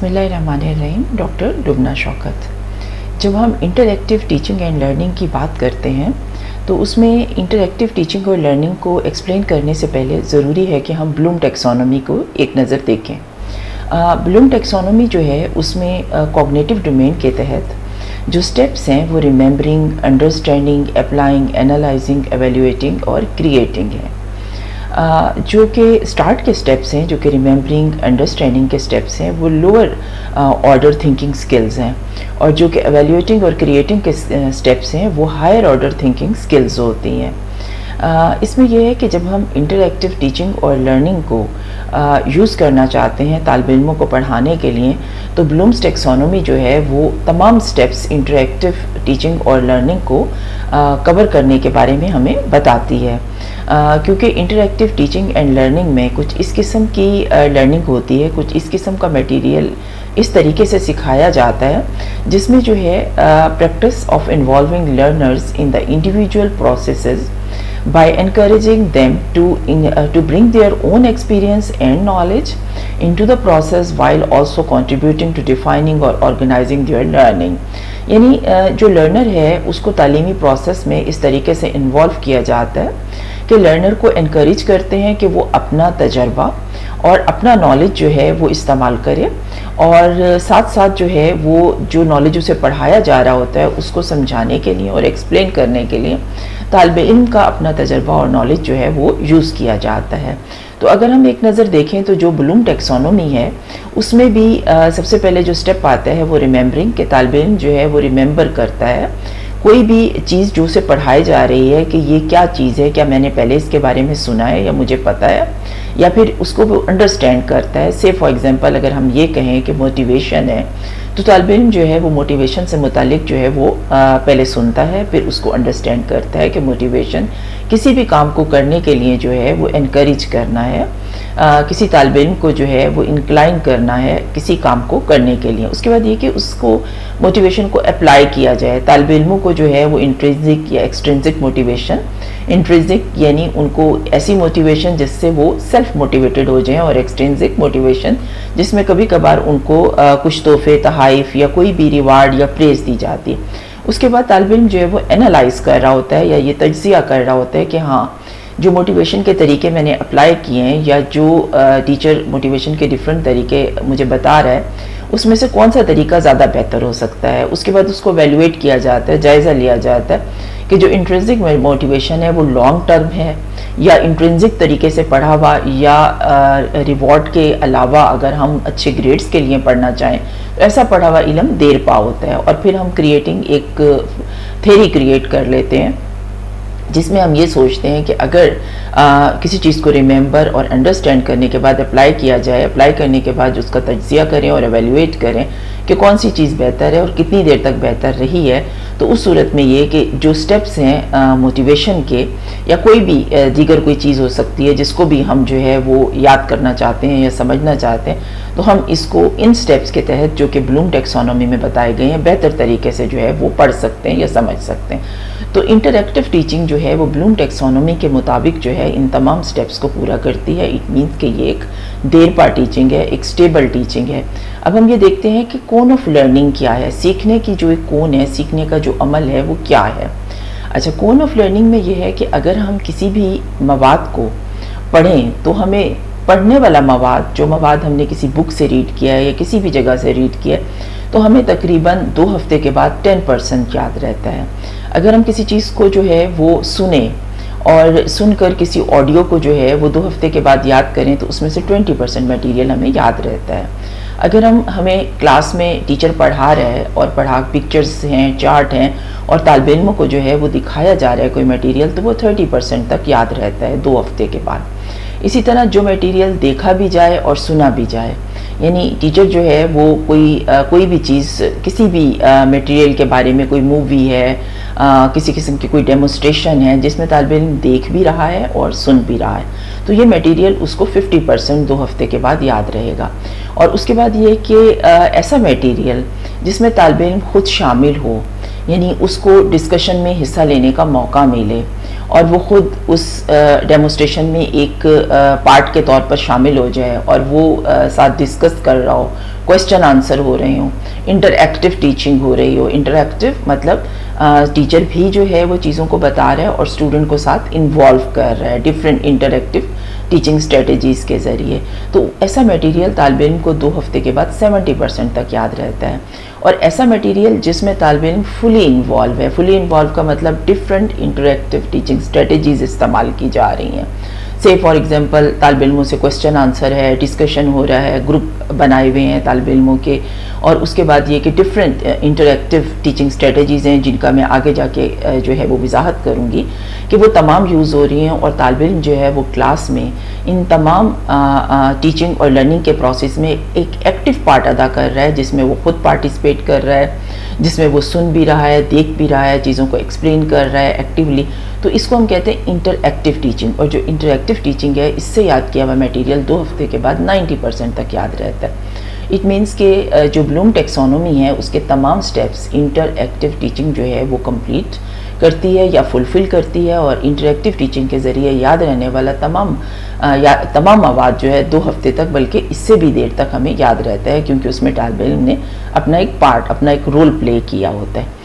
बिस्मिल्लाहिर्रहमानिर्रहीम। डॉक्टर लुबना शौकत। जब हम इंटरएक्टिव टीचिंग एंड लर्निंग की बात करते हैं तो उसमें इंटरएक्टिव टीचिंग और लर्निंग को एक्सप्लेन करने से पहले ज़रूरी है कि हम ब्लूम टेक्सोनोमी को एक नज़र देखें। ब्लूम टेक्सोनोमी जो है उसमें कॉग्निटिव डोमेन के तहत जो स्टेप्स हैं वो remembering, understanding, applying, analysing, evaluating और क्रिएटिंग है। जो कि स्टार्ट के स्टेप्स हैं, जो कि रिमेंबरिंग, अंडरस्टैंडिंग के स्टेप्स हैं, वो लोअर ऑर्डर थिंकिंग स्किल्स हैं, और जो कि एवेल्युएटिंग और क्रिएटिंग के स्टेप्स हैं वो हायर ऑर्डर थिंकिंग स्किल्स होती हैं। इसमें यह है कि जब हम इंटरएक्टिव टीचिंग और लर्निंग को यूज़ करना चाहते हैं तालिब इल्मों को पढ़ाने के लिए, तो ब्लूम्स टेक्सोनोमी जो है वो तमाम स्टेप्स इंटरएक्टिव टीचिंग और लर्निंग को कवर करने के बारे में हमें बताती है। क्योंकि इंटरएक्टिव टीचिंग एंड लर्निंग में कुछ इस किस्म की लर्निंग होती है, कुछ इस किस्म का मटेरियल इस तरीके से सिखाया जाता है जिसमें जो है practice of involving learners in the individual processes by encouraging them to bring their own experience and knowledge into the process while also contributing to defining or organizing their learning। यानी जो लर्नर है उसको तालीमी process में इस तरीके से involve किया जाता है कि लर्नर को इनकरेज करते हैं कि वो अपना तजर्बा और अपना नॉलेज जो है वो इस्तेमाल करे, और साथ साथ जो है वो जो नॉलेज उसे पढ़ाया जा रहा होता है उसको समझाने के लिए और एक्सप्लेन करने के लिए तालिब इल्म का अपना तजर्बा और नॉलेज जो है वो यूज़ किया जाता है। तो अगर हम एक नज़र देखें तो जो ब्लूम टेक्सोनोमी है उसमें भी सबसे पहले जो स्टेप आता है वो रिमेंबरिंग के तालिब इल्म जो है वो रिमेंबर करता है कोई भी चीज़ जो उसे पढ़ाई जा रही है कि ये क्या चीज़ है, क्या मैंने पहले इसके बारे में सुना है या मुझे पता है, या फिर उसको वो अंडरस्टैंड करता है। से फॉर एग्जांपल अगर हम ये कहें कि मोटिवेशन है तो तालिब इल्म जो है वो मोटिवेशन से मुतालिक जो है वो पहले सुनता है, फिर उसको अंडरस्टैंड करता है कि मोटिवेशन किसी भी काम को करने के लिए जो है वो इनकरेज करना है, किसी तालिब इल्म को जो है वो इंक्लाइन करना है किसी काम को करने के लिए। उसके बाद ये कि उसको मोटिवेशन को अप्लाई किया जाए। तालिब इल्मों को जो है वो इंट्रिंसिक या एक्सट्रिंसिक मोटिवेशन, इंट्रिंसिक यानी उनको ऐसी मोटिवेशन जिससे वो सेल्फ मोटिवेटेड हो जाएं, और एक्सट्रिंसिक मोटिवेशन जिसमें कभी कभार उनको कुछ तोहफे, तहाइफ या कोई भी रिवार्ड या प्रेज दी जाती है। उसके बाद तालिब इल्म जो है वो एनालाइज कर रहा होता है या ये तज्जिया कर रहा होता है कि हाँ जो मोटिवेशन के तरीके मैंने अप्लाई किए हैं या जो टीचर मोटिवेशन के डिफरेंट तरीके मुझे बता रहा है उसमें से कौन सा तरीका ज़्यादा बेहतर हो सकता है। उसके बाद उसको वैल्यूएट किया जाता है, जायज़ा लिया जाता है कि जो इंट्रिंसिक मोटिवेशन है वो लॉन्ग टर्म है या इंट्रिंसिक तरीके से पढ़ा हुआ, या रिवॉर्ड के अलावा अगर हम अच्छे ग्रेड्स के लिए पढ़ना चाहें तो ऐसा पढ़ा हुआ इल्म देर पा होता है। और फिर हम क्रिएटिंग एक थ्योरी क्रिएट कर लेते हैं जिसमें हम ये सोचते हैं कि अगर किसी चीज़ को रिमेंबर और अंडरस्टैंड करने के बाद अप्लाई किया जाए, अप्लाई करने के बाद उसका तज्जिया करें और एवेल्युएट करें कि कौन सी चीज़ बेहतर है और कितनी देर तक बेहतर रही है, तो उस सूरत में ये कि जो स्टेप्स हैं मोटिवेशन के या कोई भी दीगर कोई चीज़ हो सकती है जिसको भी हम जो है वो याद करना चाहते हैं या समझना चाहते हैं, तो हम इसको इन स्टेप्स के तहत जो कि ब्लूम टेक्सोनोमी में बताए गए हैं बेहतर तरीके से जो है वो पढ़ सकते हैं या समझ सकते हैं। तो इंटरएक्टिव टीचिंग जो है वो ब्लूम टेक्सोनोमी के मुताबिक जो है इन तमाम स्टेप्स को पूरा करती है। इट मीन्स कि ये एक देर पा टीचिंग है, एक स्टेबल टीचिंग है। अब हम ये देखते हैं कि कोन ऑफ लर्निंग क्या है, सीखने की जो एक कोन है, सीखने का जो अमल है वो क्या है। अच्छा, कोन ऑफ लर्निंग में ये है कि अगर हम किसी भी मवाद को पढ़ें तो हमें पढ़ने वाला मवाद, जो मवाद हमने किसी बुक से रीड किया है या किसी भी जगह से रीड किया है, तो हमें तकरीबन 2 हफ्ते के बाद 10% याद रहता है। अगर हम किसी चीज़ को जो है वो सुने और सुनकर किसी ऑडियो को जो है वो 2 हफ्ते के बाद याद करें तो उसमें से 20% मटेरियल हमें याद रहता है। अगर हमें क्लास में टीचर पढ़ा रहा है और पिक्चर्स हैं, चार्ट हैं और तालिब इल्मों को जो है वो दिखाया जा रहा है कोई मटेरियल, तो वो 30% तक याद रहता है 2 हफ्ते के बाद। इसी तरह जो मटेरियल देखा भी जाए और सुना भी जाए, यानी टीचर जो है वो कोई भी चीज़, किसी भी मटेरियल के बारे में, कोई मूवी है, किसी किस्म की कोई डेमोस्ट्रेशन है जिसमें तालिब इल्म देख भी रहा है और सुन भी रहा है, तो ये मटेरियल उसको 50% 2 हफ्ते के बाद याद रहेगा। और उसके बाद ये कि ऐसा मटेरियल जिसमें तालिब इल्म खुद शामिल हो, यानी उसको डिस्कशन में हिस्सा लेने का मौका मिले और वो खुद उस डेमोस्ट्रेशन में एक पार्ट के तौर पर शामिल हो जाए और वो साथ डिस्कस कर रहा हो, क्वेश्चन आंसर हो रहे हों, इंटरएक्टिव टीचिंग हो रही हो। इंटरएक्टिव मतलब टीचर भी जो है वो चीज़ों को बता रहा है और स्टूडेंट को साथ इन्वॉल्व कर रहा है डिफरेंट इंटरएक्टिव टीचिंग स्ट्रेटजीज़ के ज़रिए। तो ऐसा मटेरियल तालिब इल्म को 2 हफ्ते के बाद 70% तक याद रहता है। और ऐसा मटेरियल जिसमें तालिब इल्म फुली इन्वॉल्व है, फुली इन्वॉल्व का मतलब डिफरेंट इंटरएक्टिव टीचिंग स्ट्रेटजीज़ इस्तेमाल की जा रही हैं। से फॉर एग्जांपल तालिब इल्मों से क्वेश्चन आंसर है, डिस्कशन हो रहा है, ग्रुप बनाए हुए हैं तालिब इल्मों के, और उसके बाद ये कि डिफरेंट इंटरएक्टिव टीचिंग स्ट्रेटजीज़ हैं जिनका मैं आगे जाके जो है वो वजाहत करूँगी कि वो तमाम यूज़ हो रही हैं। और तालिब इल्म जो है वो क्लास में इन तमाम टीचिंग और लर्निंग के प्रोसेस में एक एक्टिव पार्ट अदा कर रहा है, जिसमें वो खुद पार्टिसिपेट कर रहा है, जिसमें वो सुन भी रहा है, देख भी रहा है, चीज़ों को एक्सप्लेन कर रहा है एक्टिवली। तो इसको हम कहते हैं इंटरएक्टिव टीचिंग। और जो इंटरएक्टिव टीचिंग है, इससे याद किया हुआ मटेरियल 2 हफ्ते के बाद 90% तक याद रहता है। इट मीन्स कि जो ब्लूम टेक्सोनोमी है उसके तमाम स्टेप्स इंटरएक्टिव टीचिंग जो है वो कंप्लीट करती है या फुलफ़िल करती है। और इंटरएक्टिव टीचिंग के ज़रिए याद रहने वाला तमाम मवाद जो है 2 हफ्ते तक, बल्कि इससे भी देर तक हमें याद रहता है, क्योंकि उसमें तालिब इल्म ने अपना एक पार्ट, अपना एक रोल प्ले किया होता है।